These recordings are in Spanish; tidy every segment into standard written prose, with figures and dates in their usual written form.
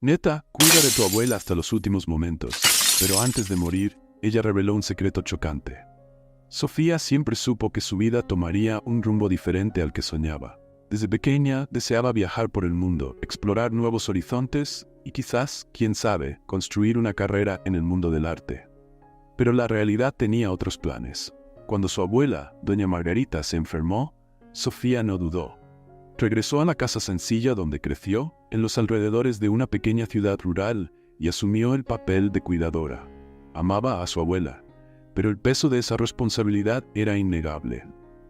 Neta, cuida de tu abuela hasta los últimos momentos. Pero antes de morir, ella reveló un secreto chocante. Sofía siempre supo que su vida tomaría un rumbo diferente al que soñaba. Desde pequeña deseaba viajar por el mundo, explorar nuevos horizontes y quizás, quién sabe, construir una carrera en el mundo del arte. Pero la realidad tenía otros planes. Cuando su abuela, doña Margarita, se enfermó, Sofía no dudó. Regresó a la casa sencilla donde creció, en los alrededores de una pequeña ciudad rural, y asumió el papel de cuidadora. Amaba a su abuela, pero el peso de esa responsabilidad era innegable.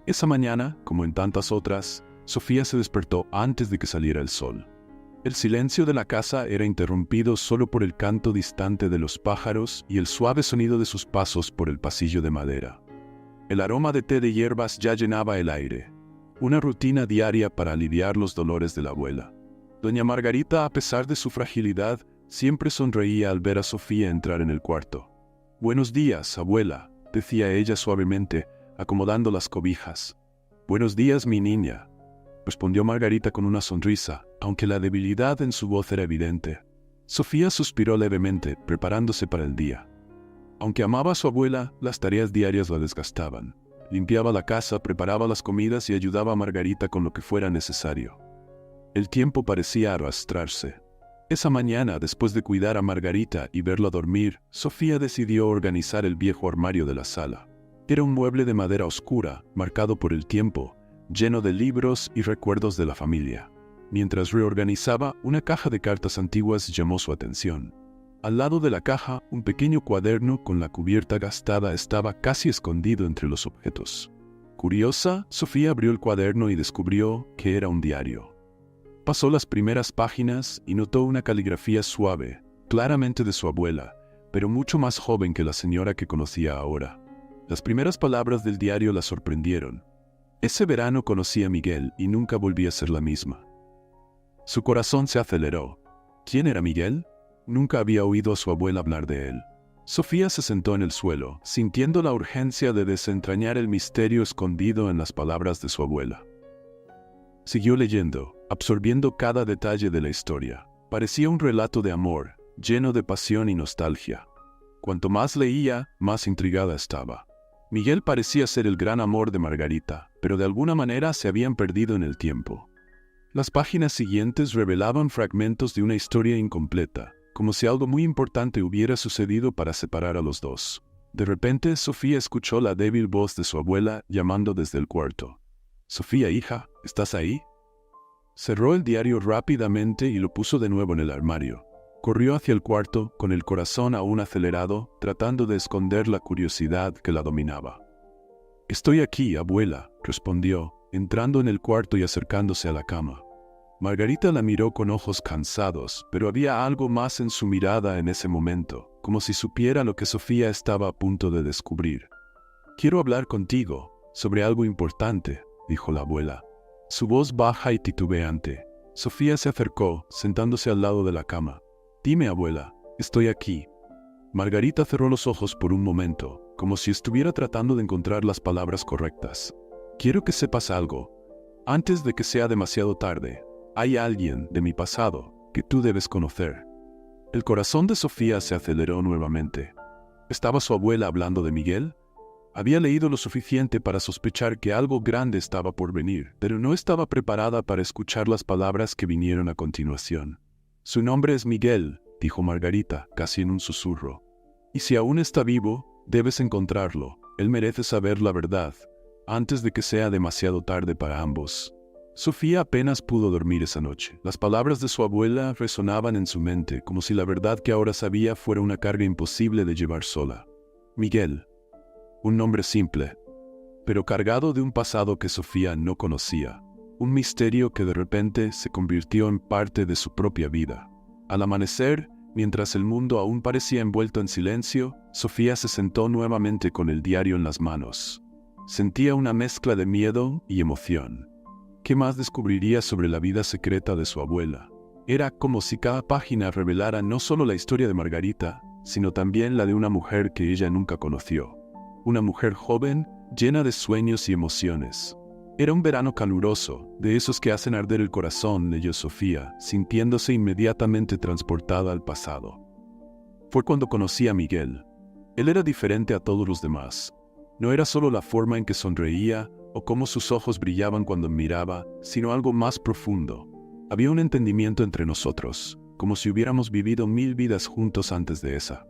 Esa mañana, como en tantas otras, Sofía se despertó antes de que saliera el sol. El silencio de la casa era interrumpido solo por el canto distante de los pájaros y el suave sonido de sus pasos por el pasillo de madera. El aroma de té de hierbas ya llenaba el aire, una rutina diaria para aliviar los dolores de la abuela. Doña Margarita, a pesar de su fragilidad, siempre sonreía al ver a Sofía entrar en el cuarto. «Buenos días, abuela», decía ella suavemente, acomodando las cobijas. «Buenos días, mi niña», respondió Margarita con una sonrisa, aunque la debilidad en su voz era evidente. Sofía suspiró levemente, preparándose para el día. Aunque amaba a su abuela, las tareas diarias la desgastaban. Limpiaba la casa, preparaba las comidas y ayudaba a Margarita con lo que fuera necesario. El tiempo parecía arrastrarse. Esa mañana, después de cuidar a Margarita y verla dormir, Sofía decidió organizar el viejo armario de la sala. Era un mueble de madera oscura, marcado por el tiempo, lleno de libros y recuerdos de la familia. Mientras reorganizaba, una caja de cartas antiguas llamó su atención. Al lado de la caja, un pequeño cuaderno con la cubierta gastada estaba casi escondido entre los objetos. Curiosa, Sofía abrió el cuaderno y descubrió que era un diario. Pasó las primeras páginas y notó una caligrafía suave, claramente de su abuela, pero mucho más joven que la señora que conocía ahora. Las primeras palabras del diario la sorprendieron. Ese verano conocí a Miguel y nunca volví a ser la misma. Su corazón se aceleró. ¿Quién era Miguel? Nunca había oído a su abuela hablar de él. Sofía se sentó en el suelo, sintiendo la urgencia de desentrañar el misterio escondido en las palabras de su abuela. Siguió leyendo, absorbiendo cada detalle de la historia. Parecía un relato de amor, lleno de pasión y nostalgia. Cuanto más leía, más intrigada estaba. Miguel parecía ser el gran amor de Margarita, pero de alguna manera se habían perdido en el tiempo. Las páginas siguientes revelaban fragmentos de una historia incompleta, como si algo muy importante hubiera sucedido para separar a los dos. De repente, Sofía escuchó la débil voz de su abuela llamando desde el cuarto. «Sofía, hija, ¿estás ahí?» Cerró el diario rápidamente y lo puso de nuevo en el armario. Corrió hacia el cuarto, con el corazón aún acelerado, tratando de esconder la curiosidad que la dominaba. «Estoy aquí, abuela», respondió, entrando en el cuarto y acercándose a la cama. Margarita la miró con ojos cansados, pero había algo más en su mirada en ese momento, como si supiera lo que Sofía estaba a punto de descubrir. «Quiero hablar contigo, sobre algo importante», dijo la abuela. Su voz baja y titubeante. Sofía se acercó, sentándose al lado de la cama. «Dime, abuela, estoy aquí». Margarita cerró los ojos por un momento, como si estuviera tratando de encontrar las palabras correctas. «Quiero que sepas algo, antes de que sea demasiado tarde. Hay alguien de mi pasado que tú debes conocer». El corazón de Sofía se aceleró nuevamente. ¿Estaba su abuela hablando de Miguel? Había leído lo suficiente para sospechar que algo grande estaba por venir, pero no estaba preparada para escuchar las palabras que vinieron a continuación. «Su nombre es Miguel», dijo Margarita, casi en un susurro. «Y si aún está vivo, debes encontrarlo. Él merece saber la verdad, antes de que sea demasiado tarde para ambos». Sofía apenas pudo dormir esa noche. Las palabras de su abuela resonaban en su mente, como si la verdad que ahora sabía fuera una carga imposible de llevar sola. Miguel. Un nombre simple, pero cargado de un pasado que Sofía no conocía. Un misterio que de repente se convirtió en parte de su propia vida. Al amanecer, mientras el mundo aún parecía envuelto en silencio, Sofía se sentó nuevamente con el diario en las manos. Sentía una mezcla de miedo y emoción. ¿Qué más descubriría sobre la vida secreta de su abuela? Era como si cada página revelara no solo la historia de Margarita, sino también la de una mujer que ella nunca conoció. Una mujer joven, llena de sueños y emociones. Era un verano caluroso, de esos que hacen arder el corazón, leyó Sofía, sintiéndose inmediatamente transportada al pasado. Fue cuando conocí a Miguel. Él era diferente a todos los demás. No era solo la forma en que sonreía o cómo sus ojos brillaban cuando miraba, sino algo más profundo. Había un entendimiento entre nosotros, como si hubiéramos vivido 1000 vidas juntos antes de esa.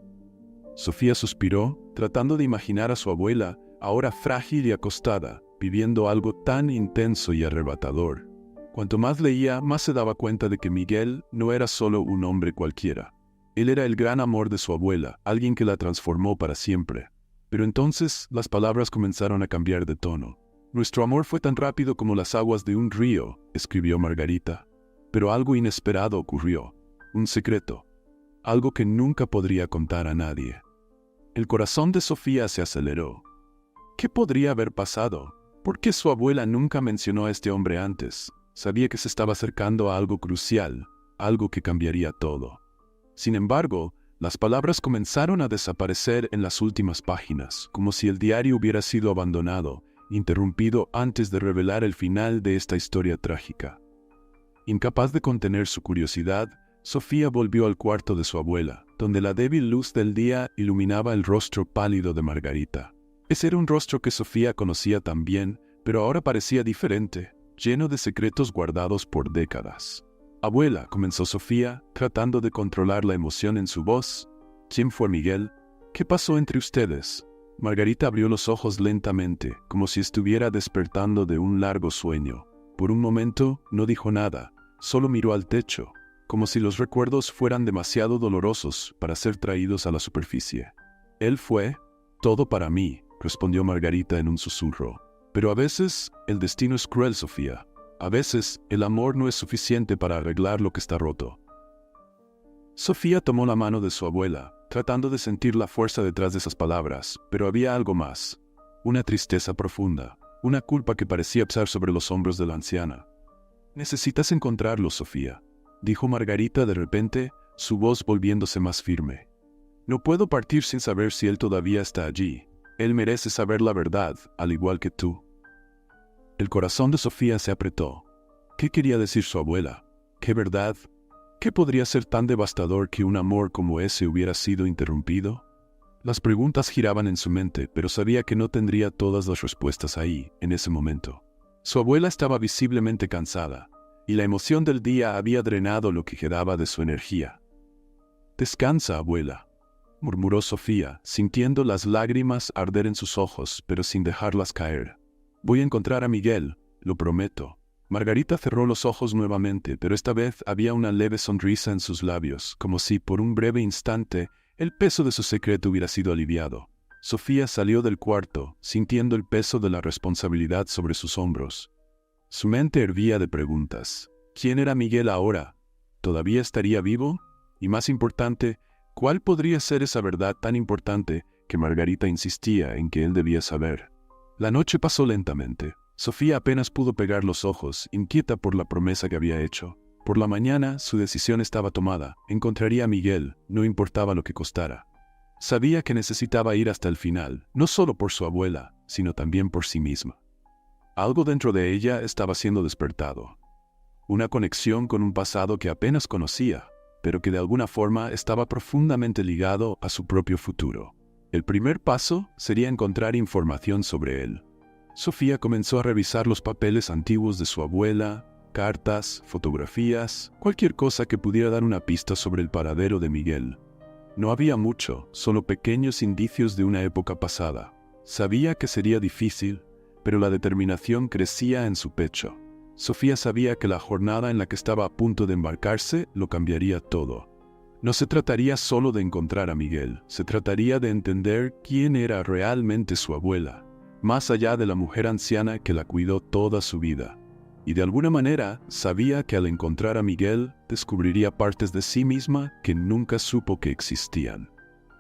Sofía suspiró, tratando de imaginar a su abuela, ahora frágil y acostada, viviendo algo tan intenso y arrebatador. Cuanto más leía, más se daba cuenta de que Miguel no era solo un hombre cualquiera. Él era el gran amor de su abuela, alguien que la transformó para siempre. Pero entonces las palabras comenzaron a cambiar de tono. Nuestro amor fue tan rápido como las aguas de un río, escribió Margarita. Pero algo inesperado ocurrió, un secreto, algo que nunca podría contar a nadie. El corazón de Sofía se aceleró. ¿Qué podría haber pasado? ¿Por qué su abuela nunca mencionó a este hombre antes? Sabía que se estaba acercando a algo crucial, algo que cambiaría todo. Sin embargo, las palabras comenzaron a desaparecer en las últimas páginas, como si el diario hubiera sido abandonado, interrumpido antes de revelar el final de esta historia trágica. Incapaz de contener su curiosidad, Sofía volvió al cuarto de su abuela, donde la débil luz del día iluminaba el rostro pálido de Margarita. Ese era un rostro que Sofía conocía tan bien, pero ahora parecía diferente, lleno de secretos guardados por décadas. Abuela, comenzó Sofía, tratando de controlar la emoción en su voz. ¿Quién fue Miguel? ¿Qué pasó entre ustedes? Margarita abrió los ojos lentamente, como si estuviera despertando de un largo sueño. Por un momento, no dijo nada, solo miró al techo, como si los recuerdos fueran demasiado dolorosos para ser traídos a la superficie. Él fue todo para mí, respondió Margarita en un susurro. Pero a veces el destino es cruel, Sofía. A veces el amor no es suficiente para arreglar lo que está roto. Sofía tomó la mano de su abuela, tratando de sentir la fuerza detrás de esas palabras, pero había algo más. Una tristeza profunda, una culpa que parecía pesar sobre los hombros de la anciana. Necesitas encontrarlo, Sofía, dijo Margarita de repente, su voz volviéndose más firme. No puedo partir sin saber si él todavía está allí. Él merece saber la verdad, al igual que tú. El corazón de Sofía se apretó. ¿Qué quería decir su abuela? ¿Qué verdad? ¿Qué podría ser tan devastador que un amor como ese hubiera sido interrumpido? Las preguntas giraban en su mente, pero sabía que no tendría todas las respuestas ahí, en ese momento. Su abuela estaba visiblemente cansada, y la emoción del día había drenado lo que quedaba de su energía. «Descansa, abuela», murmuró Sofía, sintiendo las lágrimas arder en sus ojos, pero sin dejarlas caer. «Voy a encontrar a Miguel, lo prometo». Margarita cerró los ojos nuevamente, pero esta vez había una leve sonrisa en sus labios, como si por un breve instante el peso de su secreto hubiera sido aliviado. Sofía salió del cuarto, sintiendo el peso de la responsabilidad sobre sus hombros. Su mente hervía de preguntas. ¿Quién era Miguel ahora? ¿Todavía estaría vivo? Y más importante, ¿cuál podría ser esa verdad tan importante que Margarita insistía en que él debía saber? La noche pasó lentamente. Sofía apenas pudo pegar los ojos, inquieta por la promesa que había hecho. Por la mañana, su decisión estaba tomada. Encontraría a Miguel, no importaba lo que costara. Sabía que necesitaba ir hasta el final, no solo por su abuela, sino también por sí misma. Algo dentro de ella estaba siendo despertado. Una conexión con un pasado que apenas conocía, pero que de alguna forma estaba profundamente ligado a su propio futuro. El primer paso sería encontrar información sobre él. Sofía comenzó a revisar los papeles antiguos de su abuela, cartas, fotografías, cualquier cosa que pudiera dar una pista sobre el paradero de Miguel. No había mucho, solo pequeños indicios de una época pasada. Sabía que sería difícil, pero la determinación crecía en su pecho. Sofía sabía que la jornada en la que estaba a punto de embarcarse lo cambiaría todo. No se trataría solo de encontrar a Miguel, se trataría de entender quién era realmente su abuela, más allá de la mujer anciana que la cuidó toda su vida. Y de alguna manera sabía que al encontrar a Miguel descubriría partes de sí misma que nunca supo que existían.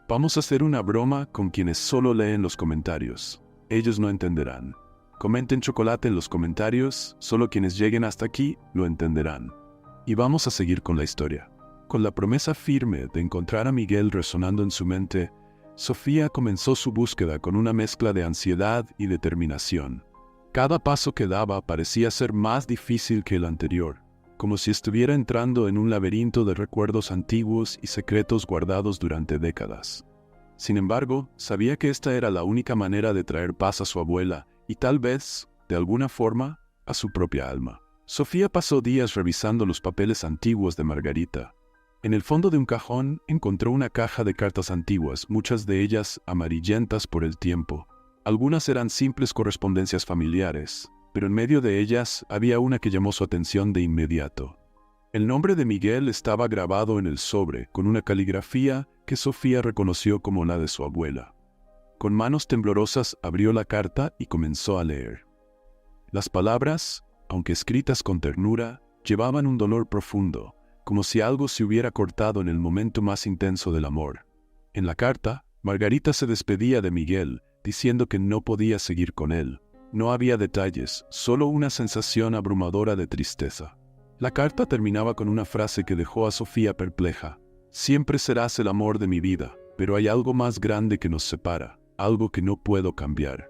Vamos a hacer una broma con quienes solo leen los comentarios. Ellos no entenderán. Comenten chocolate en los comentarios, solo quienes lleguen hasta aquí lo entenderán. Y vamos a seguir con la historia. Con la promesa firme de encontrar a Miguel resonando en su mente, Sofía comenzó su búsqueda con una mezcla de ansiedad y determinación. Cada paso que daba parecía ser más difícil que el anterior, como si estuviera entrando en un laberinto de recuerdos antiguos y secretos guardados durante décadas. Sin embargo, sabía que esta era la única manera de traer paz a su abuela y tal vez, de alguna forma, a su propia alma. Sofía pasó días revisando los papeles antiguos de Margarita. En el fondo de un cajón encontró una caja de cartas antiguas, muchas de ellas amarillentas por el tiempo. Algunas eran simples correspondencias familiares, pero en medio de ellas había una que llamó su atención de inmediato. El nombre de Miguel estaba grabado en el sobre, con una caligrafía que Sofía reconoció como la de su abuela. Con manos temblorosas abrió la carta y comenzó a leer. Las palabras, aunque escritas con ternura, llevaban un dolor profundo, como si algo se hubiera cortado en el momento más intenso del amor. En la carta, Margarita se despedía de Miguel, diciendo que no podía seguir con él. No había detalles, solo una sensación abrumadora de tristeza. La carta terminaba con una frase que dejó a Sofía perpleja. Siempre serás el amor de mi vida, pero hay algo más grande que nos separa, algo que no puedo cambiar.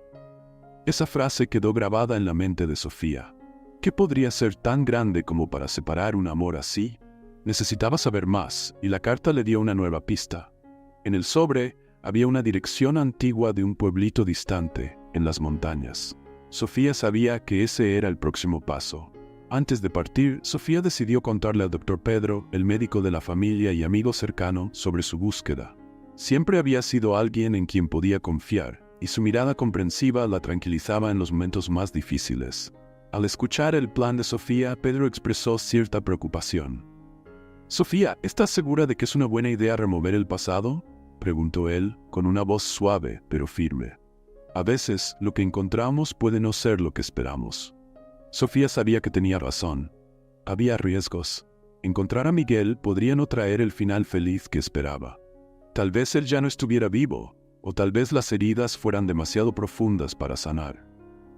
Esa frase quedó grabada en la mente de Sofía. ¿Qué podría ser tan grande como para separar un amor así? Necesitaba saber más, y la carta le dio una nueva pista. En el sobre había una dirección antigua de un pueblito distante, en las montañas. Sofía sabía que ese era el próximo paso. Antes de partir, Sofía decidió contarle al doctor Pedro, el médico de la familia y amigo cercano, sobre su búsqueda. Siempre había sido alguien en quien podía confiar, y su mirada comprensiva la tranquilizaba en los momentos más difíciles. Al escuchar el plan de Sofía, Pedro expresó cierta preocupación. «Sofía, ¿estás segura de que es una buena idea remover el pasado?», preguntó él, con una voz suave pero firme. «A veces, lo que encontramos puede no ser lo que esperamos». Sofía sabía que tenía razón. Había riesgos. Encontrar a Miguel podría no traer el final feliz que esperaba. Tal vez él ya no estuviera vivo, o tal vez las heridas fueran demasiado profundas para sanar.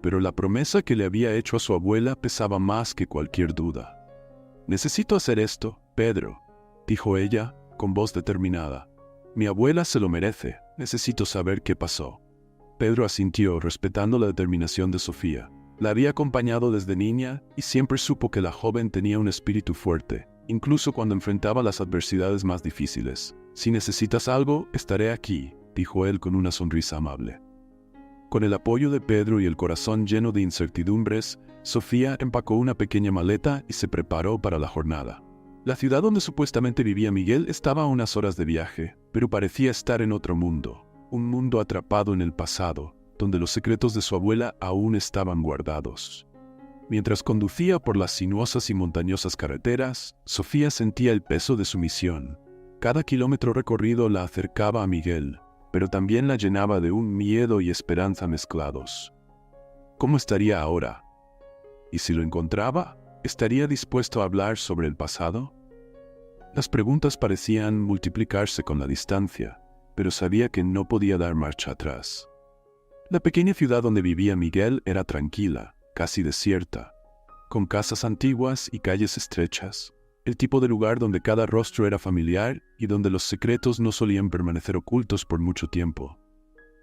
Pero la promesa que le había hecho a su abuela pesaba más que cualquier duda. «Necesito hacer esto, Pedro», dijo ella, con voz determinada. «Mi abuela se lo merece. Necesito saber qué pasó». Pedro asintió, respetando la determinación de Sofía. La había acompañado desde niña y siempre supo que la joven tenía un espíritu fuerte, incluso cuando enfrentaba las adversidades más difíciles. «Si necesitas algo, estaré aquí», dijo él con una sonrisa amable. Con el apoyo de Pedro y el corazón lleno de incertidumbres, Sofía empacó una pequeña maleta y se preparó para la jornada. La ciudad donde supuestamente vivía Miguel estaba a unas horas de viaje, pero parecía estar en otro mundo, un mundo atrapado en el pasado, donde los secretos de su abuela aún estaban guardados. Mientras conducía por las sinuosas y montañosas carreteras, Sofía sentía el peso de su misión. Cada kilómetro recorrido la acercaba a Miguel, pero también la llenaba de un miedo y esperanza mezclados. ¿Cómo estaría ahora? ¿Y si lo encontraba, estaría dispuesto a hablar sobre el pasado? Las preguntas parecían multiplicarse con la distancia, pero sabía que no podía dar marcha atrás. La pequeña ciudad donde vivía Miguel era tranquila, casi desierta, con casas antiguas y calles estrechas, el tipo de lugar donde cada rostro era familiar y donde los secretos no solían permanecer ocultos por mucho tiempo.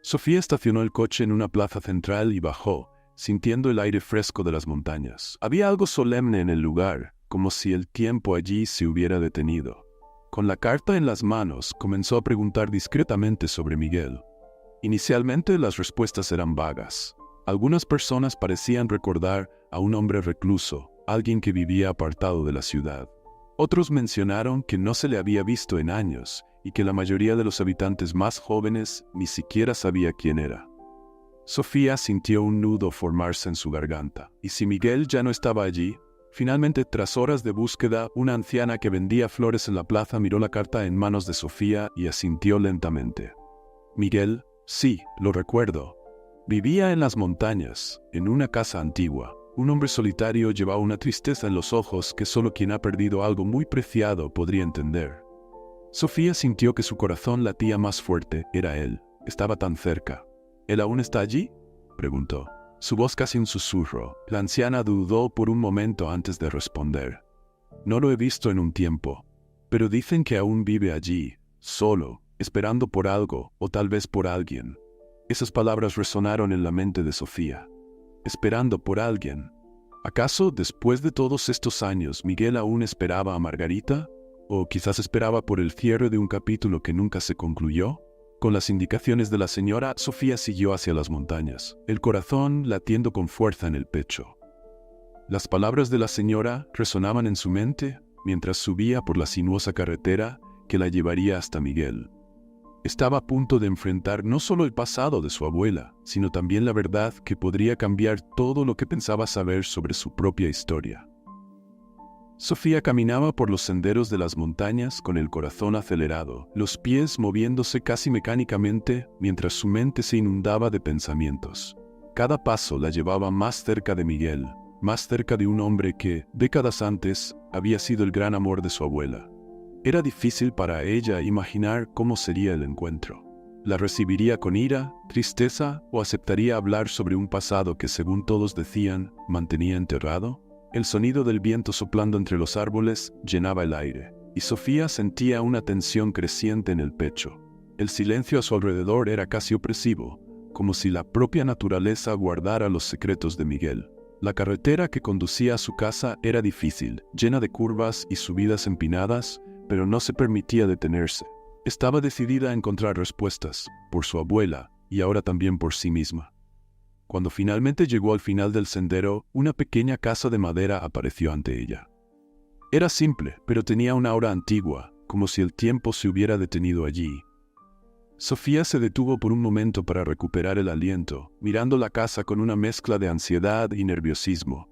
Sofía estacionó el coche en una plaza central y bajó, sintiendo el aire fresco de las montañas. Había algo solemne en el lugar, como si el tiempo allí se hubiera detenido. Con la carta en las manos, comenzó a preguntar discretamente sobre Miguel. Inicialmente las respuestas eran vagas. Algunas personas parecían recordar a un hombre recluso, alguien que vivía apartado de la ciudad. Otros mencionaron que no se le había visto en años y que la mayoría de los habitantes más jóvenes ni siquiera sabía quién era. Sofía sintió un nudo formarse en su garganta, y si Miguel ya no estaba allí, finalmente, tras horas de búsqueda, una anciana que vendía flores en la plaza miró la carta en manos de Sofía y asintió lentamente. «Miguel, sí, lo recuerdo. Vivía en las montañas, en una casa antigua. Un hombre solitario llevaba una tristeza en los ojos que solo quien ha perdido algo muy preciado podría entender». Sofía sintió que su corazón latía más fuerte. Era él. Estaba tan cerca. «¿Él aún está allí?», preguntó. Su voz casi un susurro. La anciana dudó por un momento antes de responder. «No lo he visto en un tiempo, pero dicen que aún vive allí, solo, esperando por algo o tal vez por alguien». Esas palabras resonaron en la mente de Sofía. esperando por alguien. ¿Acaso, después de todos estos años, Miguel aún esperaba a Margarita? ¿O quizás esperaba por el cierre de un capítulo que nunca se concluyó? Con las indicaciones de la señora, Sofía siguió hacia las montañas, el corazón latiendo con fuerza en el pecho. Las palabras de la señora resonaban en su mente mientras subía por la sinuosa carretera que la llevaría hasta Miguel. Estaba a punto de enfrentar no solo el pasado de su abuela, sino también la verdad que podría cambiar todo lo que pensaba saber sobre su propia historia. Sofía caminaba por los senderos de las montañas con el corazón acelerado, los pies moviéndose casi mecánicamente mientras su mente se inundaba de pensamientos. Cada paso la llevaba más cerca de Miguel, más cerca de un hombre que, décadas antes, había sido el gran amor de su abuela. Era difícil para ella imaginar cómo sería el encuentro. ¿La recibiría con ira, tristeza o aceptaría hablar sobre un pasado que, según todos decían, mantenía enterrado? El sonido del viento soplando entre los árboles llenaba el aire, y Sofía sentía una tensión creciente en el pecho. El silencio a su alrededor era casi opresivo, como si la propia naturaleza guardara los secretos de Miguel. La carretera que conducía a su casa era difícil, llena de curvas y subidas empinadas, pero no se permitía detenerse. Estaba decidida a encontrar respuestas, por su abuela y ahora también por sí misma. Cuando finalmente llegó al final del sendero, una pequeña casa de madera apareció ante ella. Era simple, pero tenía una aura antigua, como si el tiempo se hubiera detenido allí. Sofía se detuvo por un momento para recuperar el aliento, mirando la casa con una mezcla de ansiedad y nerviosismo.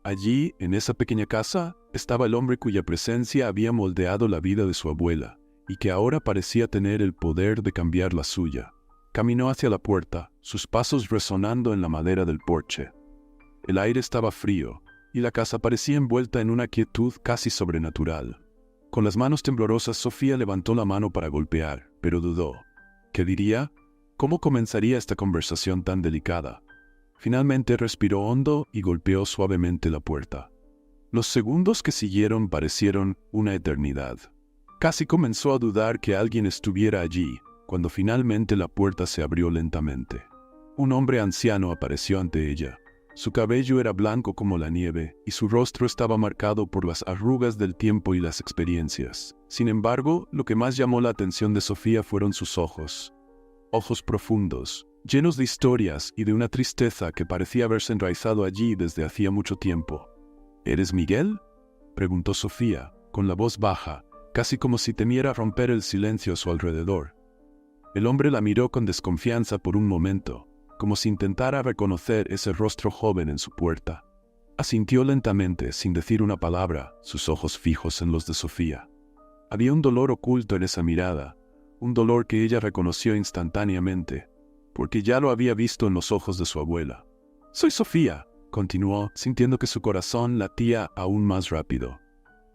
Allí, en esa pequeña casa, estaba el hombre cuya presencia había moldeado la vida de su abuela, y que ahora parecía tener el poder de cambiar la suya. Caminó hacia la puerta, sus pasos resonando en la madera del porche. El aire estaba frío, y la casa parecía envuelta en una quietud casi sobrenatural. Con las manos temblorosas, Sofía levantó la mano para golpear, pero dudó. ¿Qué diría? ¿Cómo comenzaría esta conversación tan delicada? Finalmente respiró hondo y golpeó suavemente la puerta. Los segundos que siguieron parecieron una eternidad. Casi comenzó a dudar que alguien estuviera allí, cuando finalmente la puerta se abrió lentamente. Un hombre anciano apareció ante ella. Su cabello era blanco como la nieve, y su rostro estaba marcado por las arrugas del tiempo y las experiencias. Sin embargo, lo que más llamó la atención de Sofía fueron sus ojos. Ojos profundos, llenos de historias y de una tristeza que parecía haberse enraizado allí desde hacía mucho tiempo. ¿Eres Miguel?, preguntó Sofía, con la voz baja, casi como si temiera romper el silencio a su alrededor. El hombre la miró con desconfianza por un momento, como si intentara reconocer ese rostro joven en su puerta. Asintió lentamente, sin decir una palabra, sus ojos fijos en los de Sofía. Había un dolor oculto en esa mirada, un dolor que ella reconoció instantáneamente, porque ya lo había visto en los ojos de su abuela. «Soy Sofía», continuó, sintiendo que su corazón latía aún más rápido.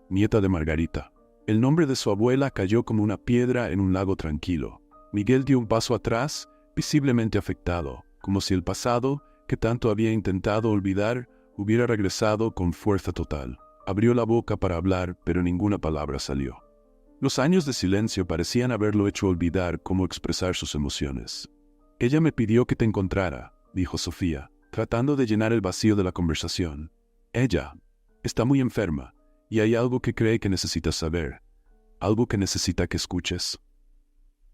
Nieta de Margarita. El nombre de su abuela cayó como una piedra en un lago tranquilo. Miguel dio un paso atrás, visiblemente afectado, como si el pasado, que tanto había intentado olvidar, hubiera regresado con fuerza total. Abrió la boca para hablar, pero ninguna palabra salió. Los años de silencio parecían haberlo hecho olvidar cómo expresar sus emociones. «Ella me pidió que te encontrara», dijo Sofía, tratando de llenar el vacío de la conversación. «Ella está muy enferma, y hay algo que cree que necesitas saber, algo que necesita que escuches».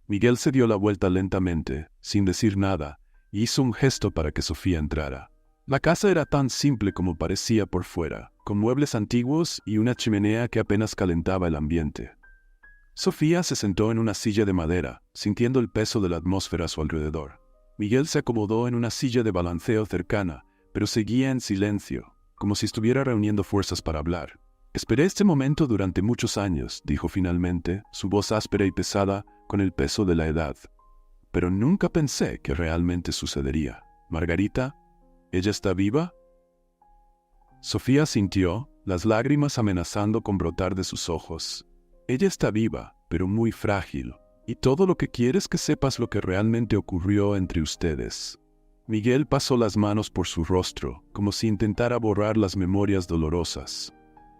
Miguel se dio la vuelta lentamente, sin decir nada, y hizo un gesto para que Sofía entrara. La casa era tan simple como parecía por fuera, con muebles antiguos y una chimenea que apenas calentaba el ambiente. Sofía se sentó en una silla de madera, sintiendo el peso de la atmósfera a su alrededor. Miguel se acomodó en una silla de balanceo cercana, pero seguía en silencio, como si estuviera reuniendo fuerzas para hablar. «Esperé este momento durante muchos años», dijo finalmente, su voz áspera y pesada, con el peso de la edad. «Pero nunca pensé que realmente sucedería. Margarita, ¿ella está viva?» Sofía sintió, las lágrimas amenazando con brotar de sus ojos. «Ella está viva, pero muy frágil, y todo lo que quiere es que sepas lo que realmente ocurrió entre ustedes». Miguel pasó las manos por su rostro, como si intentara borrar las memorias dolorosas.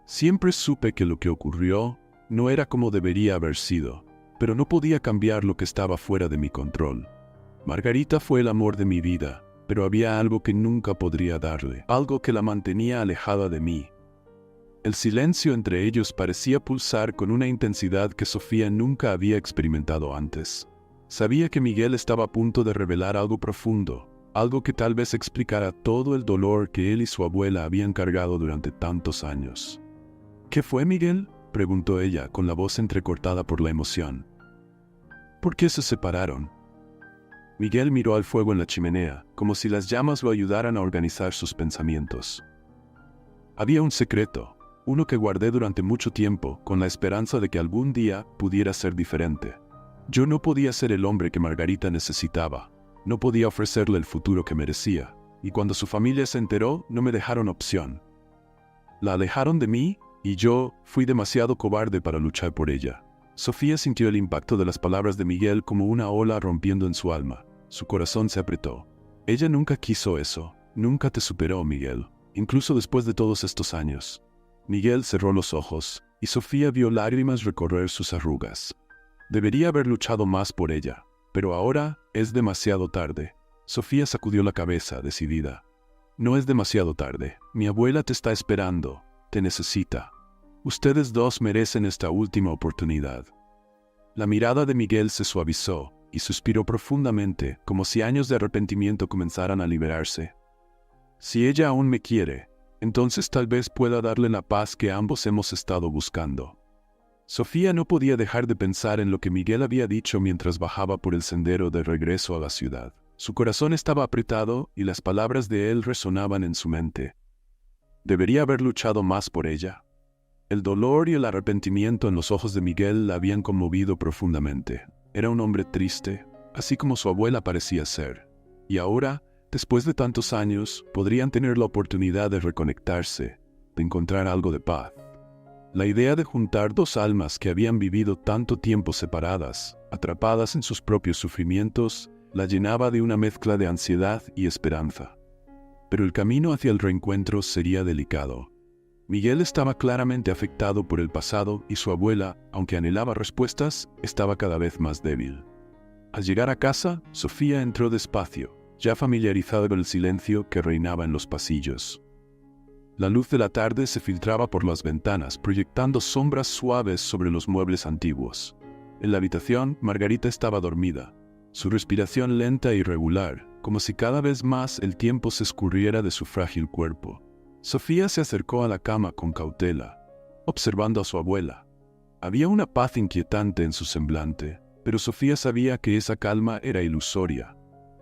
«Siempre supe que lo que ocurrió no era como debería haber sido, pero no podía cambiar lo que estaba fuera de mi control. Margarita fue el amor de mi vida, pero había algo que nunca podría darle, algo que la mantenía alejada de mí. El silencio entre ellos parecía pulsar con una intensidad que Sofía nunca había experimentado antes. Sabía que Miguel estaba a punto de revelar algo profundo, algo que tal vez explicara todo el dolor que él y su abuela habían cargado durante tantos años. ¿Qué fue, Miguel?, preguntó ella, con la voz entrecortada por la emoción. ¿Por qué se separaron? Miguel miró al fuego en la chimenea, como si las llamas lo ayudaran a organizar sus pensamientos. Había un secreto, uno que guardé durante mucho tiempo, con la esperanza de que algún día pudiera ser diferente. Yo no podía ser el hombre que Margarita necesitaba, no podía ofrecerle el futuro que merecía, y cuando su familia se enteró, no me dejaron opción. La alejaron de mí, y yo fui demasiado cobarde para luchar por ella. Sofía sintió el impacto de las palabras de Miguel como una ola rompiendo en su alma. Su corazón se apretó. Ella nunca quiso eso, nunca te superó, Miguel, incluso después de todos estos años. Miguel cerró los ojos, y Sofía vio lágrimas recorrer sus arrugas. Debería haber luchado más por ella, pero ahora es demasiado tarde. Sofía sacudió la cabeza, decidida. No es demasiado tarde. Mi abuela te está esperando, te necesita. Ustedes dos merecen esta última oportunidad. La mirada de Miguel se suavizó, y suspiró profundamente, como si años de arrepentimiento comenzaran a liberarse. Si ella aún me quiere, entonces tal vez pueda darle la paz que ambos hemos estado buscando. Sofía no podía dejar de pensar en lo que Miguel había dicho mientras bajaba por el sendero de regreso a la ciudad. Su corazón estaba apretado y las palabras de él resonaban en su mente. ¿Debería haber luchado más por ella? El dolor y el arrepentimiento en los ojos de Miguel la habían conmovido profundamente. Era un hombre triste, así como su abuela parecía ser. Y ahora, después de tantos años, podrían tener la oportunidad de reconectarse, de encontrar algo de paz. La idea de juntar dos almas que habían vivido tanto tiempo separadas, atrapadas en sus propios sufrimientos, la llenaba de una mezcla de ansiedad y esperanza. Pero el camino hacia el reencuentro sería delicado. Miguel estaba claramente afectado por el pasado y su abuela, aunque anhelaba respuestas, estaba cada vez más débil. Al llegar a casa, Sofía entró despacio, ya familiarizada con el silencio que reinaba en los pasillos. La luz de la tarde se filtraba por las ventanas, proyectando sombras suaves sobre los muebles antiguos. En la habitación, Margarita estaba dormida, su respiración lenta e irregular, como si cada vez más el tiempo se escurriera de su frágil cuerpo. Sofía se acercó a la cama con cautela, observando a su abuela. Había una paz inquietante en su semblante, pero Sofía sabía que esa calma era ilusoria.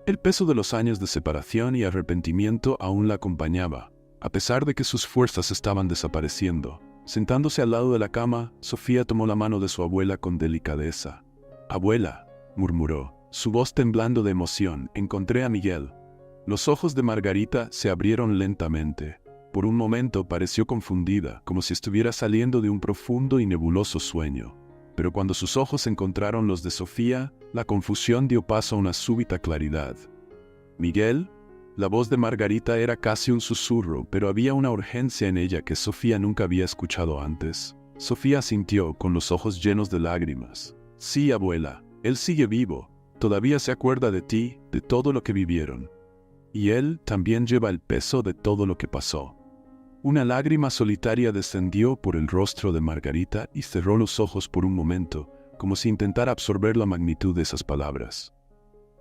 El peso de los años de separación y arrepentimiento aún la acompañaba, a pesar de que sus fuerzas estaban desapareciendo. Sentándose al lado de la cama, Sofía tomó la mano de su abuela con delicadeza. «Abuela», murmuró, su voz temblando de emoción, «encontré a Miguel». Los ojos de Margarita se abrieron lentamente. Por un momento pareció confundida, como si estuviera saliendo de un profundo y nebuloso sueño. Pero cuando sus ojos encontraron los de Sofía, la confusión dio paso a una súbita claridad. «¿Miguel?». La voz de Margarita era casi un susurro, pero había una urgencia en ella que Sofía nunca había escuchado antes. Sofía asintió, con los ojos llenos de lágrimas. «Sí, abuela, él sigue vivo. Todavía se acuerda de ti, de todo lo que vivieron. Y él también lleva el peso de todo lo que pasó». Una lágrima solitaria descendió por el rostro de Margarita y cerró los ojos por un momento, como si intentara absorber la magnitud de esas palabras.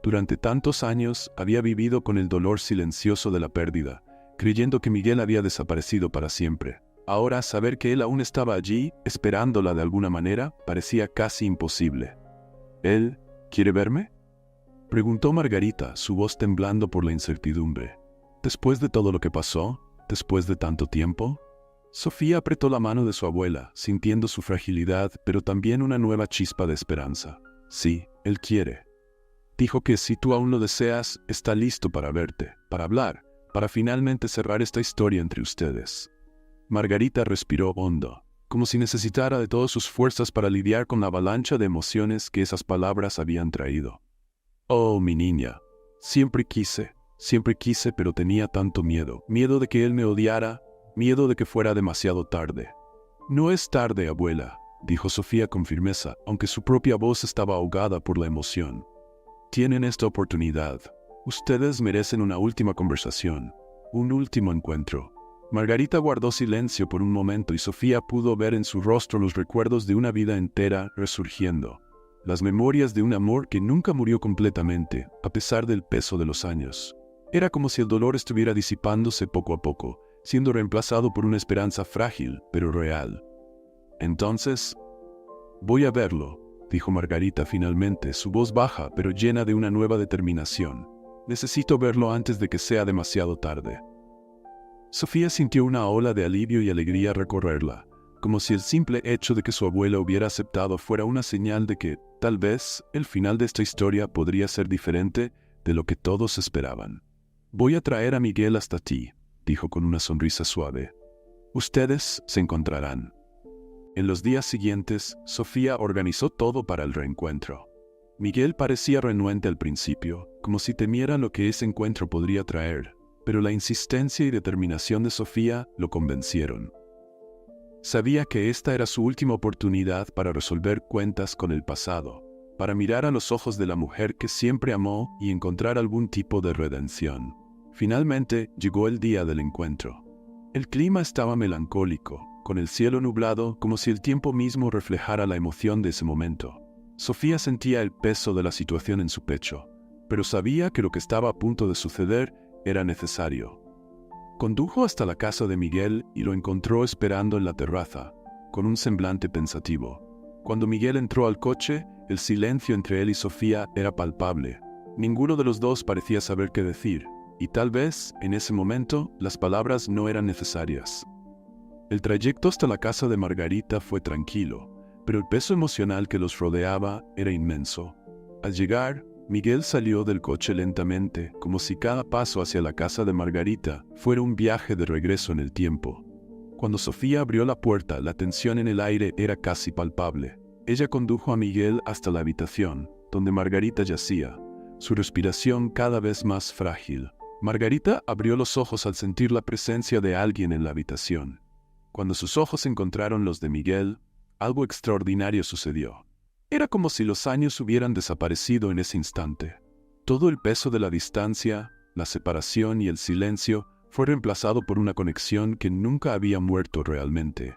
Durante tantos años había vivido con el dolor silencioso de la pérdida, creyendo que Miguel había desaparecido para siempre. Ahora, saber que él aún estaba allí, esperándola de alguna manera, parecía casi imposible. «¿Él quiere verme?», preguntó Margarita, su voz temblando por la incertidumbre. «¿Después de todo lo que pasó? ¿Después de tanto tiempo?». Sofía apretó la mano de su abuela, sintiendo su fragilidad, pero también una nueva chispa de esperanza. «Sí, él quiere. Dijo que si tú aún lo deseas, está listo para verte, para hablar, para finalmente cerrar esta historia entre ustedes». Margarita respiró hondo, como si necesitara de todas sus fuerzas para lidiar con la avalancha de emociones que esas palabras habían traído. «Oh, mi niña, siempre quise, pero tenía tanto miedo. Miedo de que él me odiara, miedo de que fuera demasiado tarde». «No es tarde, abuela», dijo Sofía con firmeza, aunque su propia voz estaba ahogada por la emoción. «Tienen esta oportunidad. Ustedes merecen una última conversación, un último encuentro. Margarita guardó silencio por un momento y Sofía pudo ver en su rostro los recuerdos de una vida entera resurgiendo. Las memorias de un amor que nunca murió completamente, a pesar del peso de los años. Era como si el dolor estuviera disipándose poco a poco, siendo reemplazado por una esperanza frágil, pero real. Entonces, voy a verlo, dijo Margarita finalmente, su voz baja, pero llena de una nueva determinación. Necesito verlo antes de que sea demasiado tarde. Sofía sintió una ola de alivio y alegría recorrerla, como si el simple hecho de que su abuela hubiera aceptado fuera una señal de que, tal vez, el final de esta historia podría ser diferente de lo que todos esperaban. Voy a traer a Miguel hasta ti, dijo con una sonrisa suave. Ustedes se encontrarán. En los días siguientes, Sofía organizó todo para el reencuentro. Miguel parecía renuente al principio, como si temiera lo que ese encuentro podría traer, pero la insistencia y determinación de Sofía lo convencieron. Sabía que esta era su última oportunidad para resolver cuentas con el pasado, para mirar a los ojos de la mujer que siempre amó y encontrar algún tipo de redención. Finalmente llegó el día del encuentro. El clima estaba melancólico, con el cielo nublado, como si el tiempo mismo reflejara la emoción de ese momento. Sofía sentía el peso de la situación en su pecho, pero sabía que lo que estaba a punto de suceder era necesario. Condujo hasta la casa de Miguel y lo encontró esperando en la terraza, con un semblante pensativo. Cuando Miguel entró al coche, el silencio entre él y Sofía era palpable. Ninguno de los dos parecía saber qué decir, y tal vez, en ese momento, las palabras no eran necesarias. El trayecto hasta la casa de Margarita fue tranquilo, pero el peso emocional que los rodeaba era inmenso. Al llegar, Miguel salió del coche lentamente, como si cada paso hacia la casa de Margarita fuera un viaje de regreso en el tiempo. Cuando Sofía abrió la puerta, la tensión en el aire era casi palpable. Ella condujo a Miguel hasta la habitación, donde Margarita yacía, su respiración cada vez más frágil. Margarita abrió los ojos al sentir la presencia de alguien en la habitación. Cuando sus ojos encontraron los de Miguel, algo extraordinario sucedió. Era como si los años hubieran desaparecido en ese instante. Todo el peso de la distancia, la separación y el silencio fue reemplazado por una conexión que nunca había muerto realmente.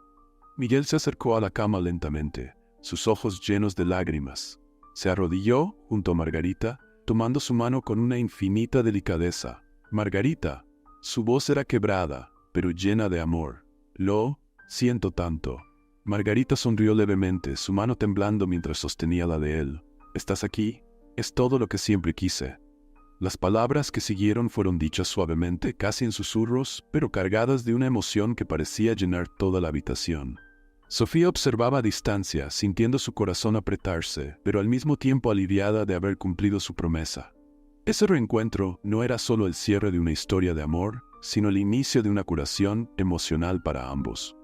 Miguel se acercó a la cama lentamente, sus ojos llenos de lágrimas. Se arrodilló junto a Margarita, tomando su mano con una infinita delicadeza. Margarita, su voz era quebrada, pero llena de amor. Lo siento tanto. Margarita sonrió levemente, su mano temblando mientras sostenía la de él. ¿Estás aquí? Es todo lo que siempre quise. Las palabras que siguieron fueron dichas suavemente, casi en susurros, pero cargadas de una emoción que parecía llenar toda la habitación. Sofía observaba a distancia, sintiendo su corazón apretarse, pero al mismo tiempo aliviada de haber cumplido su promesa. Ese reencuentro no era solo el cierre de una historia de amor, sino el inicio de una curación emocional para ambos.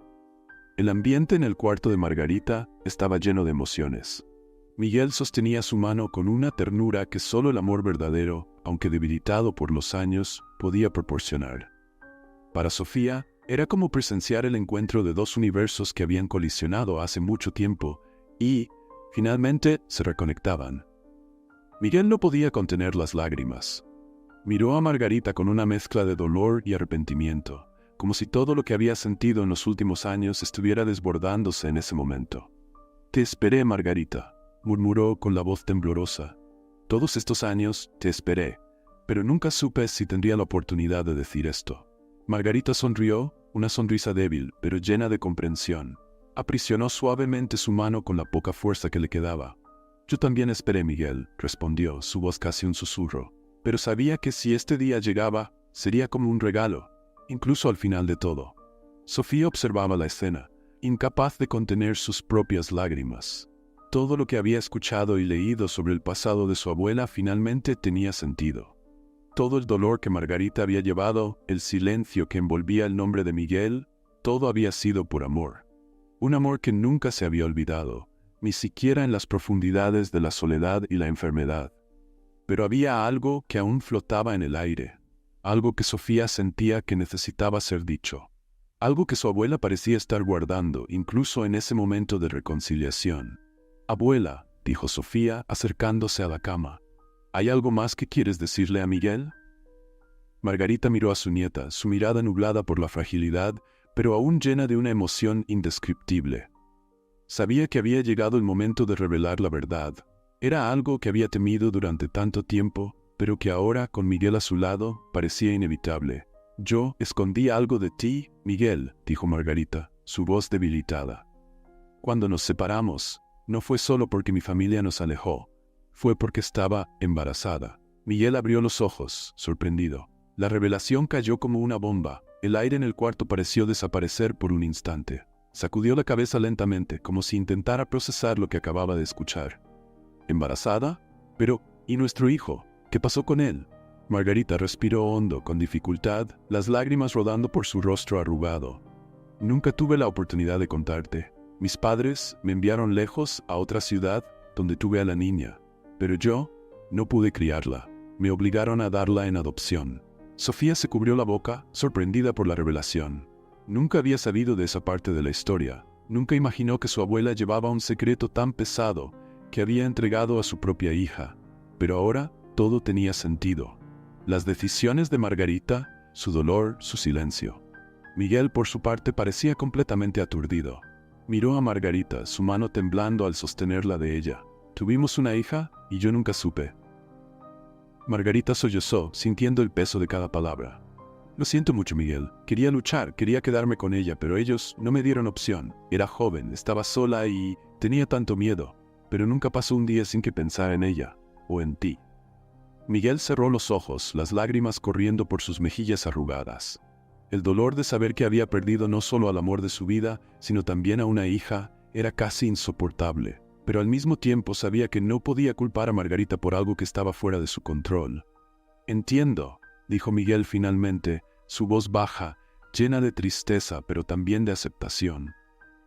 El ambiente en el cuarto de Margarita estaba lleno de emociones. Miguel sostenía su mano con una ternura que solo el amor verdadero, aunque debilitado por los años, podía proporcionar. Para Sofía, era como presenciar el encuentro de dos universos que habían colisionado hace mucho tiempo y, finalmente, se reconectaban. Miguel no podía contener las lágrimas. Miró a Margarita con una mezcla de dolor y arrepentimiento, como si todo lo que había sentido en los últimos años estuviera desbordándose en ese momento. «Te esperé, Margarita», murmuró con la voz temblorosa. «Todos estos años te esperé, pero nunca supe si tendría la oportunidad de decir esto». Margarita sonrió, una sonrisa débil, pero llena de comprensión. Aprisionó suavemente su mano con la poca fuerza que le quedaba. «Yo también esperé, Miguel», respondió, su voz casi un susurro. «Pero sabía que si este día llegaba, sería como un regalo, incluso al final de todo». Sofía observaba la escena, incapaz de contener sus propias lágrimas. Todo lo que había escuchado y leído sobre el pasado de su abuela finalmente tenía sentido. Todo el dolor que Margarita había llevado, el silencio que envolvía el nombre de Miguel, todo había sido por amor. Un amor que nunca se había olvidado, ni siquiera en las profundidades de la soledad y la enfermedad. Pero había algo que aún flotaba en el aire, algo que Sofía sentía que necesitaba ser dicho, algo que su abuela parecía estar guardando, incluso en ese momento de reconciliación. «Abuela», dijo Sofía, acercándose a la cama. ¿Hay algo más que quieres decirle a Miguel? Margarita miró a su nieta, su mirada nublada por la fragilidad, pero aún llena de una emoción indescriptible. Sabía que había llegado el momento de revelar la verdad. Era algo que había temido durante tanto tiempo, pero que ahora, con Miguel a su lado, parecía inevitable. «Yo escondí algo de ti, Miguel», dijo Margarita, su voz debilitada. «Cuando nos separamos, no fue solo porque mi familia nos alejó, fue porque estaba embarazada». Miguel abrió los ojos, sorprendido. La revelación cayó como una bomba. El aire en el cuarto pareció desaparecer por un instante. Sacudió la cabeza lentamente, como si intentara procesar lo que acababa de escuchar. ¿Embarazada? Pero, ¿y nuestro hijo? ¿Qué pasó con él? Margarita respiró hondo, con dificultad, las lágrimas rodando por su rostro arrugado. Nunca tuve la oportunidad de contarte. Mis padres me enviaron lejos a otra ciudad, donde tuve a la niña. Pero yo no pude criarla. Me obligaron a darla en adopción. Sofía se cubrió la boca, sorprendida por la revelación. Nunca había sabido de esa parte de la historia. Nunca imaginó que su abuela llevaba un secreto tan pesado que había entregado a su propia hija. Pero ahora todo tenía sentido. Las decisiones de Margarita, su dolor, su silencio. Miguel, por su parte, parecía completamente aturdido. Miró a Margarita, su mano temblando al sostenerla de ella. «Tuvimos una hija y yo nunca supe». Margarita sollozó, sintiendo el peso de cada palabra. «Lo siento mucho, Miguel. Quería luchar, quería quedarme con ella, pero ellos no me dieron opción. Era joven, estaba sola y tenía tanto miedo. Pero nunca pasó un día sin que pensara en ella, o en ti». Miguel cerró los ojos, las lágrimas corriendo por sus mejillas arrugadas. El dolor de saber que había perdido no solo al amor de su vida, sino también a una hija, era casi insoportable. Pero al mismo tiempo sabía que no podía culpar a Margarita por algo que estaba fuera de su control. «Entiendo», dijo Miguel finalmente, su voz baja, llena de tristeza, pero también de aceptación.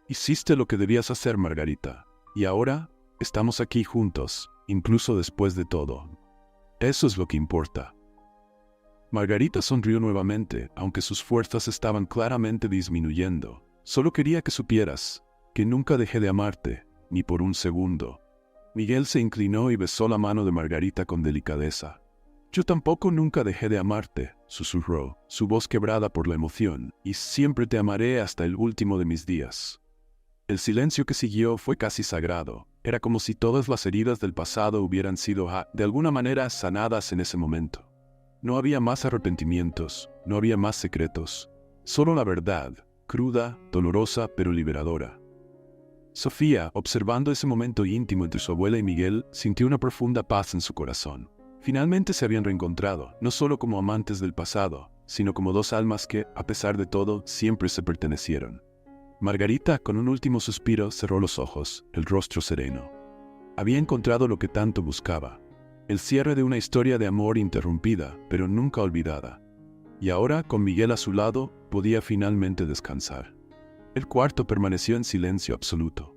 «Hiciste lo que debías hacer, Margarita, y ahora estamos aquí juntos, incluso después de todo. Eso es lo que importa». Margarita sonrió nuevamente, aunque sus fuerzas estaban claramente disminuyendo. «Solo quería que supieras que nunca dejé de amarte, ni por un segundo». Miguel se inclinó y besó la mano de Margarita con delicadeza. «Yo tampoco nunca dejé de amarte», susurró, su voz quebrada por la emoción, «y siempre te amaré hasta el último de mis días». El silencio que siguió fue casi sagrado. Era como si todas las heridas del pasado hubieran sido, de alguna manera, sanadas en ese momento. No había más arrepentimientos, no había más secretos. Solo la verdad, cruda, dolorosa, pero liberadora. Sofía, observando ese momento íntimo entre su abuela y Miguel, sintió una profunda paz en su corazón. Finalmente se habían reencontrado, no solo como amantes del pasado, sino como dos almas que, a pesar de todo, siempre se pertenecieron. Margarita, con un último suspiro, cerró los ojos, el rostro sereno. Había encontrado lo que tanto buscaba. El cierre de una historia de amor interrumpida, pero nunca olvidada. Y ahora, con Miguel a su lado, podía finalmente descansar. El cuarto permaneció en silencio absoluto.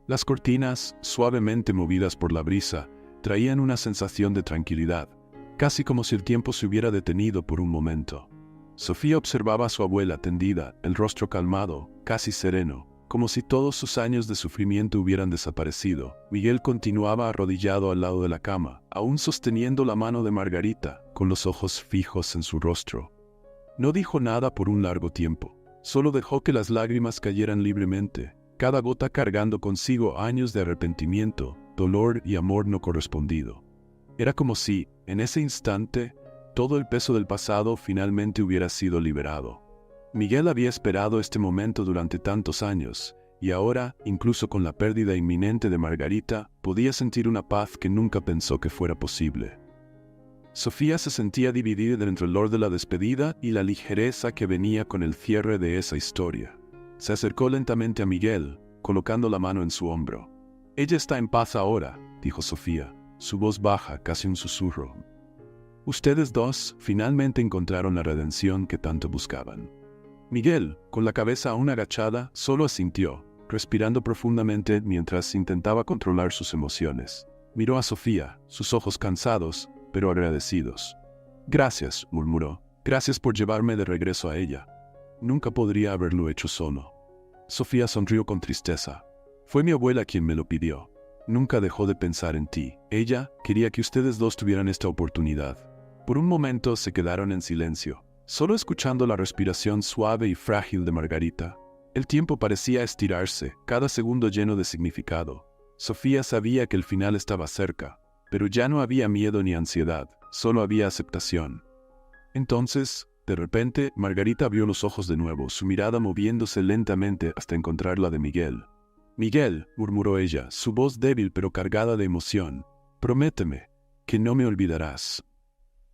Las cortinas, suavemente movidas por la brisa, traían una sensación de tranquilidad, casi como si el tiempo se hubiera detenido por un momento. Sofía observaba a su abuela tendida, el rostro calmado, casi sereno, como si todos sus años de sufrimiento hubieran desaparecido. Miguel continuaba arrodillado al lado de la cama, aún sosteniendo la mano de Margarita, con los ojos fijos en su rostro. No dijo nada por un largo tiempo. Solo dejó que las lágrimas cayeran libremente, cada gota cargando consigo años de arrepentimiento, dolor y amor no correspondido. Era como si, en ese instante, todo el peso del pasado finalmente hubiera sido liberado. Miguel había esperado este momento durante tantos años, y ahora, incluso con la pérdida inminente de Margarita, podía sentir una paz que nunca pensó que fuera posible. Sofía se sentía dividida entre el dolor de la despedida y la ligereza que venía con el cierre de esa historia. Se acercó lentamente a Miguel, colocando la mano en su hombro. «Ella está en paz ahora», dijo Sofía, su voz baja, casi un susurro. «Ustedes dos finalmente encontraron la redención que tanto buscaban». Miguel, con la cabeza aún agachada, solo asintió, respirando profundamente mientras intentaba controlar sus emociones. Miró a Sofía, sus ojos cansados, pero agradecidos. «Gracias», murmuró. «Gracias por llevarme de regreso a ella. Nunca podría haberlo hecho solo». Sofía sonrió con tristeza. «Fue mi abuela quien me lo pidió». nunca dejó de pensar en ti. Ella quería que ustedes dos tuvieran esta oportunidad. Por un momento se quedaron en silencio, solo escuchando la respiración suave y frágil de Margarita. El tiempo parecía estirarse, cada segundo lleno de significado. Sofía sabía que el final estaba cerca, pero ya no había miedo ni ansiedad, solo había aceptación. Entonces, de repente, Margarita abrió los ojos de nuevo, su mirada moviéndose lentamente hasta encontrar la de Miguel. «Miguel», murmuró ella, su voz débil pero cargada de emoción, «prométeme que no me olvidarás».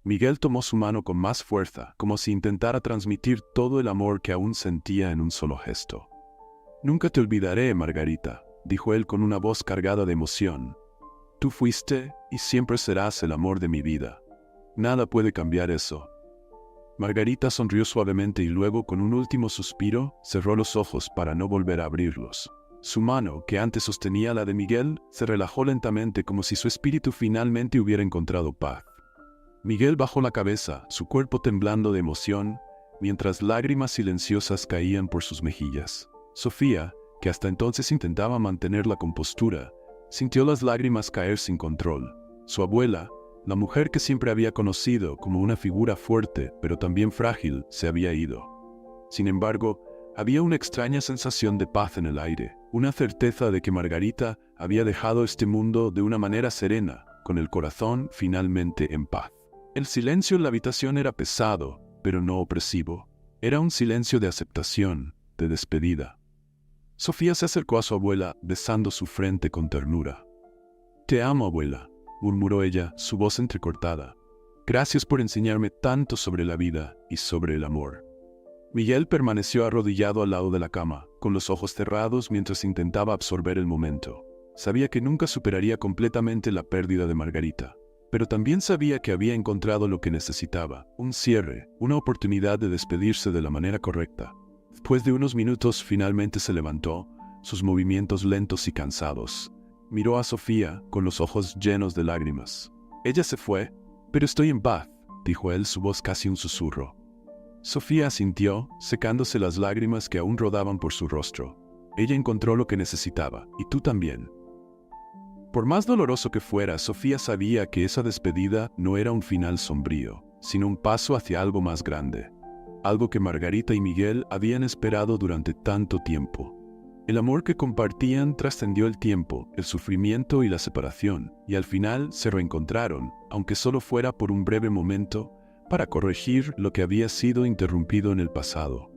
Miguel tomó su mano con más fuerza, como si intentara transmitir todo el amor que aún sentía en un solo gesto. «Nunca te olvidaré, Margarita», dijo él con una voz cargada de emoción. «Tú fuiste y siempre serás el amor de mi vida. Nada puede cambiar eso». Margarita sonrió suavemente y luego, con un último suspiro, cerró los ojos para no volver a abrirlos. Su mano, que antes sostenía la de Miguel, se relajó lentamente como si su espíritu finalmente hubiera encontrado paz. Miguel bajó la cabeza, su cuerpo temblando de emoción, mientras lágrimas silenciosas caían por sus mejillas. Sofía, que hasta entonces intentaba mantener la compostura, sintió las lágrimas caer sin control. Su abuela, la mujer que siempre había conocido como una figura fuerte pero también frágil, se había ido. Sin embargo, había una extraña sensación de paz en el aire, una certeza de que Margarita había dejado este mundo de una manera serena, con el corazón finalmente en paz. El silencio en la habitación era pesado, pero no opresivo. Era un silencio de aceptación, de despedida. Sofía se acercó a su abuela, besando su frente con ternura. «Te amo, abuela», murmuró ella, su voz entrecortada. «Gracias por enseñarme tanto sobre la vida y sobre el amor». Miguel permaneció arrodillado al lado de la cama, con los ojos cerrados mientras intentaba absorber el momento. Sabía que nunca superaría completamente la pérdida de Margarita, pero también sabía que había encontrado lo que necesitaba, un cierre, una oportunidad de despedirse de la manera correcta. Después de unos minutos finalmente se levantó, sus movimientos lentos y cansados. Miró a Sofía con los ojos llenos de lágrimas. «Ella se fue, pero estoy en paz», dijo él, su voz casi un susurro. Sofía asintió, secándose las lágrimas que aún rodaban por su rostro. Ella encontró lo que necesitaba, y tú también. Por más doloroso que fuera, Sofía sabía que esa despedida no era un final sombrío, sino un paso hacia algo más grande. Algo que Margarita y Miguel habían esperado durante tanto tiempo. El amor que compartían trascendió el tiempo, el sufrimiento y la separación, y al final se reencontraron, aunque solo fuera por un breve momento, para corregir lo que había sido interrumpido en el pasado.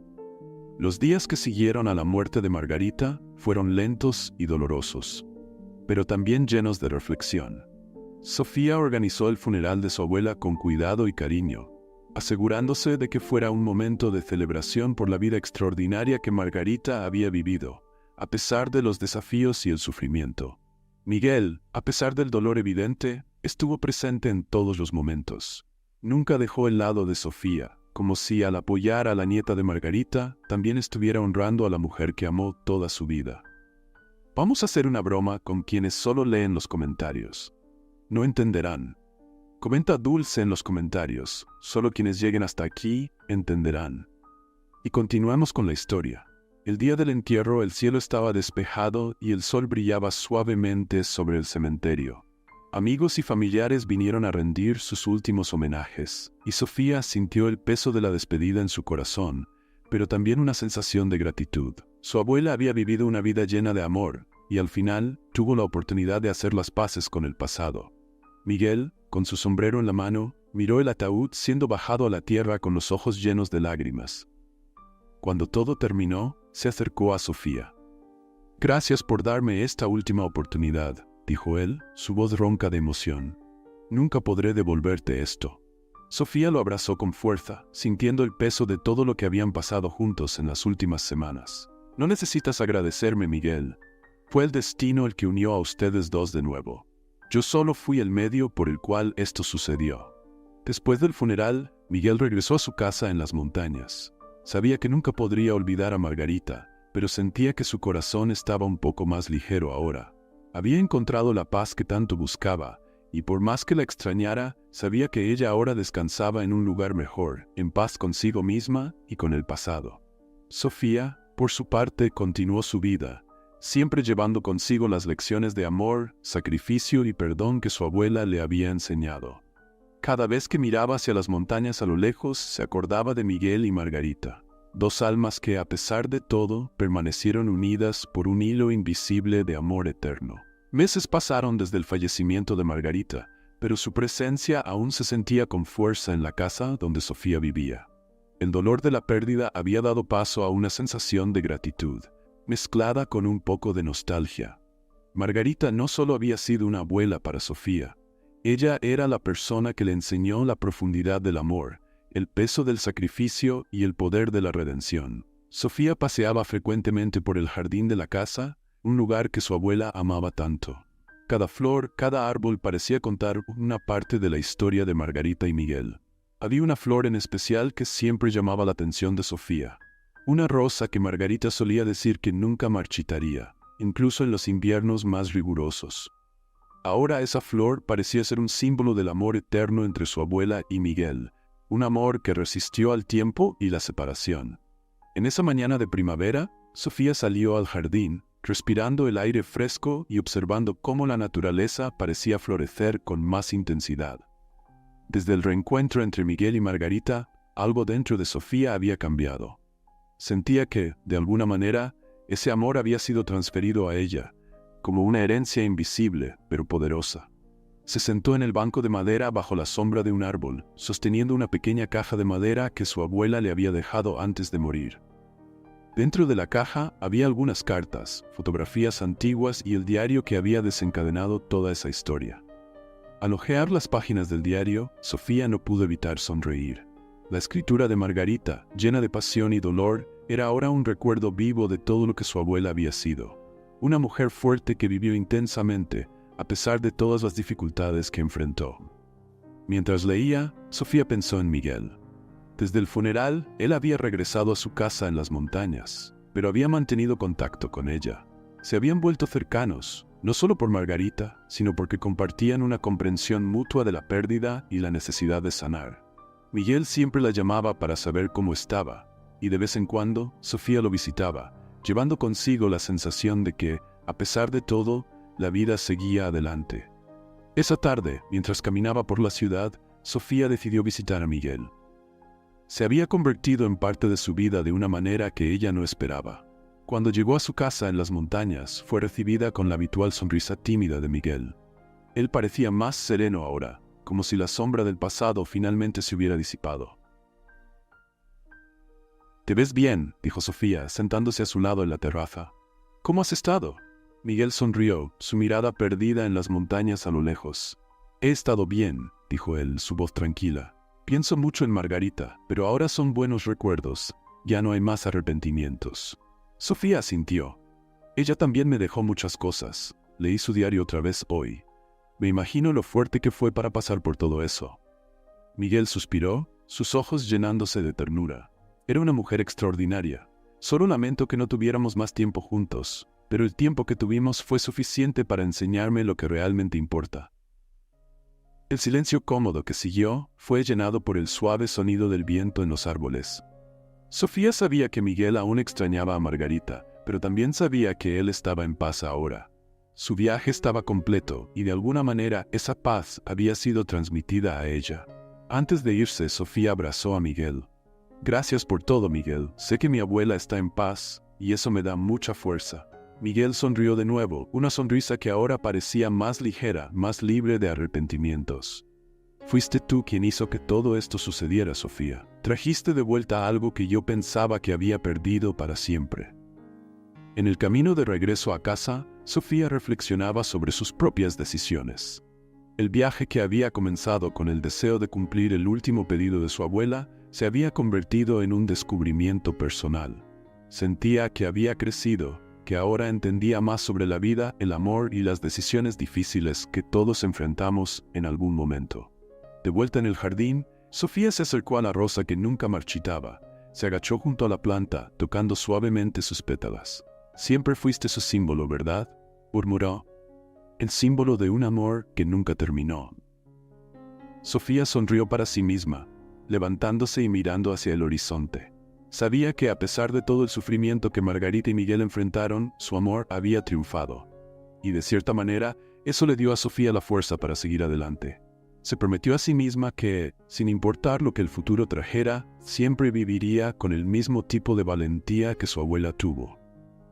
Los días que siguieron a la muerte de Margarita fueron lentos y dolorosos, pero también llenos de reflexión. Sofía organizó el funeral de su abuela con cuidado y cariño, asegurándose de que fuera un momento de celebración por la vida extraordinaria que Margarita había vivido, a pesar de los desafíos y el sufrimiento. Miguel, a pesar del dolor evidente, estuvo presente en todos los momentos. Nunca dejó el lado de Sofía, como si al apoyar a la nieta de Margarita, también estuviera honrando a la mujer que amó toda su vida. Vamos a hacer una broma con quienes solo leen los comentarios. No entenderán. Comenta dulce en los comentarios, solo quienes lleguen hasta aquí entenderán. Y continuamos con la historia. El día del entierro el cielo estaba despejado y el sol brillaba suavemente sobre el cementerio. Amigos y familiares vinieron a rendir sus últimos homenajes, y Sofía sintió el peso de la despedida en su corazón, pero también una sensación de gratitud. Su abuela había vivido una vida llena de amor, y al final tuvo la oportunidad de hacer las paces con el pasado. Miguel, con su sombrero en la mano, miró el ataúd siendo bajado a la tierra con los ojos llenos de lágrimas. Cuando todo terminó, se acercó a Sofía. «Gracias por darme esta última oportunidad», dijo él, su voz ronca de emoción. «Nunca podré devolverte esto». Sofía lo abrazó con fuerza, sintiendo el peso de todo lo que habían pasado juntos en las últimas semanas. «No necesitas agradecerme, Miguel. Fue el destino el que unió a ustedes dos de nuevo. Yo solo fui el medio por el cual esto sucedió». Después del funeral, Miguel regresó a su casa en las montañas. Sabía que nunca podría olvidar a Margarita, pero sentía que su corazón estaba un poco más ligero ahora. Había encontrado la paz que tanto buscaba, y por más que la extrañara, sabía que ella ahora descansaba en un lugar mejor, en paz consigo misma y con el pasado. Sofía, por su parte, continuó su vida, siempre llevando consigo las lecciones de amor, sacrificio y perdón que su abuela le había enseñado. Cada vez que miraba hacia las montañas a lo lejos, se acordaba de Miguel y Margarita, dos almas que, a pesar de todo, permanecieron unidas por un hilo invisible de amor eterno. Meses pasaron desde el fallecimiento de Margarita, pero su presencia aún se sentía con fuerza en la casa donde Sofía vivía. El dolor de la pérdida había dado paso a una sensación de gratitud, mezclada con un poco de nostalgia. Margarita no solo había sido una abuela para Sofía, ella era la persona que le enseñó la profundidad del amor, el peso del sacrificio y el poder de la redención. Sofía paseaba frecuentemente por el jardín de la casa, un lugar que su abuela amaba tanto. Cada flor, cada árbol parecía contar una parte de la historia de Margarita y Miguel. Había una flor en especial que siempre llamaba la atención de Sofía. Una rosa que Margarita solía decir que nunca marchitaría, incluso en los inviernos más rigurosos. Ahora esa flor parecía ser un símbolo del amor eterno entre su abuela y Miguel, un amor que resistió al tiempo y la separación. En esa mañana de primavera, Sofía salió al jardín, respirando el aire fresco y observando cómo la naturaleza parecía florecer con más intensidad. Desde el reencuentro entre Miguel y Margarita, algo dentro de Sofía había cambiado. Sentía que, de alguna manera, ese amor había sido transferido a ella, como una herencia invisible, pero poderosa. Se sentó en el banco de madera bajo la sombra de un árbol, sosteniendo una pequeña caja de madera que su abuela le había dejado antes de morir. Dentro de la caja había algunas cartas, fotografías antiguas y el diario que había desencadenado toda esa historia. Al hojear las páginas del diario, Sofía no pudo evitar sonreír. La escritura de Margarita, llena de pasión y dolor, era ahora un recuerdo vivo de todo lo que su abuela había sido. Una mujer fuerte que vivió intensamente, a pesar de todas las dificultades que enfrentó. Mientras leía, Sofía pensó en Miguel. Desde el funeral, él había regresado a su casa en las montañas, pero había mantenido contacto con ella. Se habían vuelto cercanos, no solo por Margarita, sino porque compartían una comprensión mutua de la pérdida y la necesidad de sanar. Miguel siempre la llamaba para saber cómo estaba, y de vez en cuando, Sofía lo visitaba, llevando consigo la sensación de que, a pesar de todo, la vida seguía adelante. Esa tarde, mientras caminaba por la ciudad, Sofía decidió visitar a Miguel. Se había convertido en parte de su vida de una manera que ella no esperaba. Cuando llegó a su casa en las montañas, fue recibida con la habitual sonrisa tímida de Miguel. Él parecía más sereno ahora, como si la sombra del pasado finalmente se hubiera disipado. «Te ves bien», dijo Sofía, sentándose a su lado en la terraza. «¿Cómo has estado?» Miguel sonrió, su mirada perdida en las montañas a lo lejos. «He estado bien», dijo él, su voz tranquila. «Pienso mucho en Margarita, pero ahora son buenos recuerdos. Ya no hay más arrepentimientos». Sofía asintió. «Ella también me dejó muchas cosas. Leí su diario otra vez hoy. Me imagino lo fuerte que fue para pasar por todo eso». Miguel suspiró, sus ojos llenándose de ternura. Era una mujer extraordinaria. Solo lamento que no tuviéramos más tiempo juntos, pero el tiempo que tuvimos fue suficiente para enseñarme lo que realmente importa. El silencio cómodo que siguió fue llenado por el suave sonido del viento en los árboles. Sofía sabía que Miguel aún extrañaba a Margarita, pero también sabía que él estaba en paz ahora. Su viaje estaba completo y de alguna manera esa paz había sido transmitida a ella. Antes de irse, Sofía abrazó a Miguel. «Gracias por todo, Miguel. Sé que mi abuela está en paz y eso me da mucha fuerza». Miguel sonrió de nuevo, una sonrisa que ahora parecía más ligera, más libre de arrepentimientos. «Fuiste tú quien hizo que todo esto sucediera, Sofía. Trajiste de vuelta algo que yo pensaba que había perdido para siempre». En el camino de regreso a casa, Sofía reflexionaba sobre sus propias decisiones. El viaje que había comenzado con el deseo de cumplir el último pedido de su abuela se había convertido en un descubrimiento personal. Sentía que había crecido, que ahora entendía más sobre la vida, el amor y las decisiones difíciles que todos enfrentamos en algún momento. De vuelta en el jardín, Sofía se acercó a la rosa que nunca marchitaba. Se agachó junto a la planta, tocando suavemente sus pétalas. «Siempre fuiste su símbolo, ¿verdad?», murmuró. «El símbolo de un amor que nunca terminó». Sofía sonrió para sí misma, levantándose y mirando hacia el horizonte. Sabía que a pesar de todo el sufrimiento que Margarita y Miguel enfrentaron, su amor había triunfado. Y de cierta manera, eso le dio a Sofía la fuerza para seguir adelante. Se prometió a sí misma que, sin importar lo que el futuro trajera, siempre viviría con el mismo tipo de valentía que su abuela tuvo.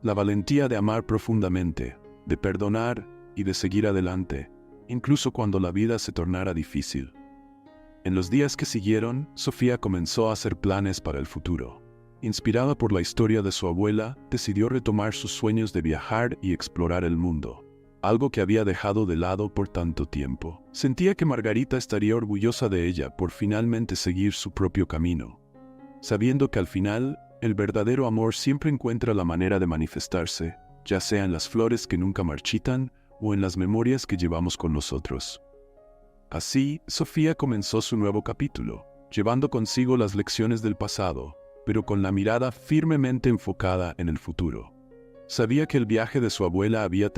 La valentía de amar profundamente, de perdonar y de seguir adelante, incluso cuando la vida se tornara difícil. En los días que siguieron, Sofía comenzó a hacer planes para el futuro. Inspirada por la historia de su abuela, decidió retomar sus sueños de viajar y explorar el mundo, algo que había dejado de lado por tanto tiempo. Sentía que Margarita estaría orgullosa de ella por finalmente seguir su propio camino, sabiendo que al final, el verdadero amor siempre encuentra la manera de manifestarse, ya sea en las flores que nunca marchitan o en las memorias que llevamos con nosotros. Así, Sofía comenzó su nuevo capítulo, llevando consigo las lecciones del pasado, pero con la mirada firmemente enfocada en el futuro. Sabía que el viaje de su abuela había